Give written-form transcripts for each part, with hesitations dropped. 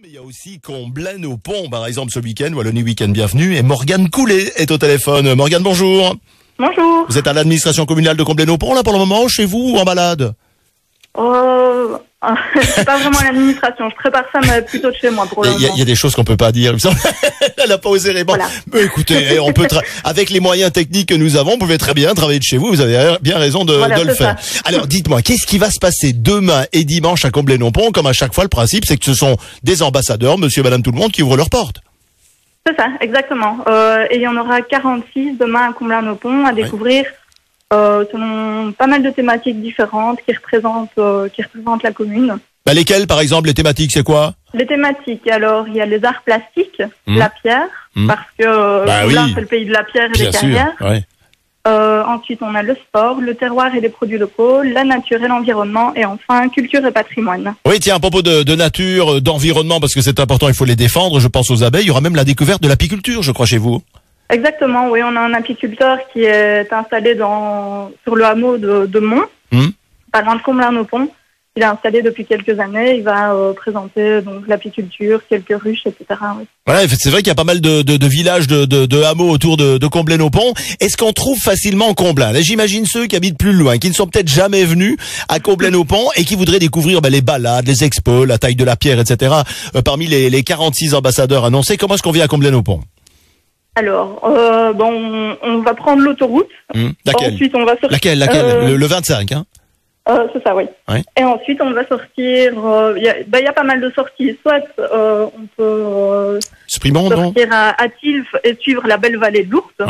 Mais il y a aussi Comblaine-au-Pont, par exemple, ce week-end, Wallonie Week-end Bienvenue, et Morgane Coulet est au téléphone. Morgane, bonjour. Bonjour. Vous êtes à l'administration communale de Comblaine-au-Pont, là, pour le moment, chez vous, ou en balade? C'est pas vraiment l'administration. Je prépare ça, mais plutôt de chez moi pour le moment. Il y a des choses qu'on peut pas dire. Elle a pas osé répondre. Voilà. Mais écoutez, on peut avec les moyens techniques que nous avons, vous pouvez très bien travailler de chez vous. Vous avez bien raison de le faire. Alors, dites-moi, qu'est-ce qui va se passer demain et dimanche à Comblaine-au-Pont? Comme à chaque fois, le principe, c'est que ce sont des ambassadeurs, monsieur et madame tout le monde, qui ouvrent leurs portes. C'est ça, exactement. Et il y en aura 46 demain à Comblaine-au-Pont à découvrir. Selon pas mal de thématiques différentes qui représentent la commune. Bah, lesquelles, par exemple, les thématiques, c'est quoi? Les thématiques, alors, il y a les arts plastiques, la pierre, parce que là, c'est le pays de la pierre et des carrières. Ouais. Ensuite, on a le sport, le terroir et les produits locaux, la nature et l'environnement, et enfin, culture et patrimoine. Oui, tiens, à propos de nature, d'environnement, parce que c'est important, il faut les défendre, je pense aux abeilles, il y aura même la découverte de l'apiculture, je crois, chez vous. Exactement, oui, on a un apiculteur qui est installé sur le hameau de Mont, pas loin de Comblaine-au-Pont. Il est installé depuis quelques années, il va présenter donc l'apiculture, quelques ruches, etc. Oui. Voilà, c'est vrai qu'il y a pas mal de villages, de hameaux autour de Comblaine-au-Pont. Est-ce qu'on trouve facilement Comblain? Là, j'imagine ceux qui habitent plus loin, qui ne sont peut-être jamais venus à Comblaine-au-Pont et qui voudraient découvrir les balades, les expos, la taille de la pierre, etc. Parmi les 46 ambassadeurs annoncés, comment est-ce qu'on vient à Comblaine-au-Pont? Alors, on va prendre l'autoroute. Laquelle? Ensuite, on va sortir. Laquelle? Le 25, hein? C'est ça, oui. Ouais. Et ensuite, on va sortir. Il y a pas mal de sorties. Soit on peut sortir à Tilf et suivre la belle vallée de l'Ourthe.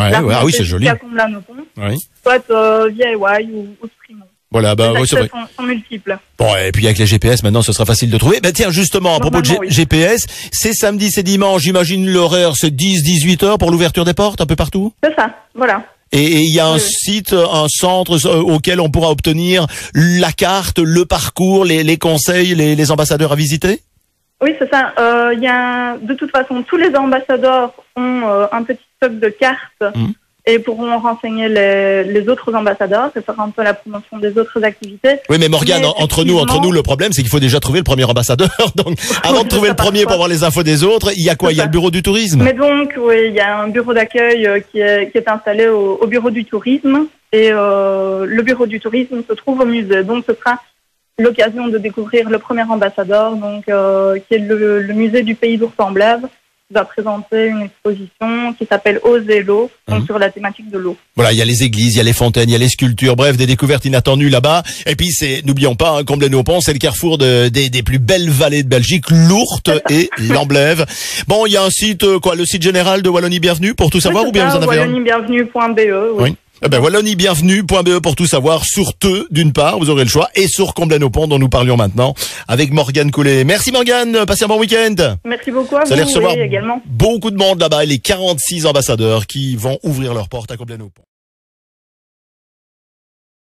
Oui, c'est joli. À Comblaine-au-Pont. Oui. Soit via Ewaï ou Sprimont. Voilà, les c'est vrai. sont multiples. Bon, et puis avec les GPS, maintenant, ce sera facile de trouver. Tiens, justement, à propos de GPS, c'est samedi, c'est dimanche, j'imagine l'horaire, c'est 10-18 heures pour l'ouverture des portes, un peu partout? C'est ça, voilà. Et il y a un site, un centre auquel on pourra obtenir la carte, le parcours, les conseils, les ambassadeurs à visiter? Oui, c'est ça. De toute façon, tous les ambassadeurs ont un petit stock de cartes. Et pourront renseigner les autres ambassadeurs et faire un peu la promotion des autres activités. Oui, mais Morgane, entre nous, le problème, c'est qu'il faut déjà trouver le premier ambassadeur. Donc, avant de trouver le premier pour avoir les infos des autres, il y a quoi? Il y a le bureau du tourisme. Mais donc, oui, il y a un bureau d'accueil qui est installé au bureau du tourisme. Et le bureau du tourisme se trouve au musée. Donc, ce sera l'occasion de découvrir le premier ambassadeur, donc qui est le musée du pays d'Ours-en-Blève. Va présenter une exposition qui s'appelle Oser l'eau, donc sur la thématique de l'eau. Voilà, il y a les églises, il y a les fontaines, il y a les sculptures, bref, des découvertes inattendues là-bas. Et puis n'oublions pas, Comblaine-au-Pont, c'est le carrefour des plus belles vallées de Belgique, l'Ourthe et l'Amblève. Bon, il y a un site, le site général de Wallonie Bienvenue pour tout savoir, ou bien vous en avez walloniebienvenue.be, oui. walloniebienvenue.be pour tout savoir sur Teux, d'une part, vous aurez le choix, et sur Comblaine-au-Pont dont nous parlions maintenant avec Morgane Coulet. Merci Morgane, passez un bon week-end. Merci beaucoup à vous, allez recevoir également. Beaucoup de monde là-bas, et les 46 ambassadeurs qui vont ouvrir leurs portes à Comblaine-au-Pont.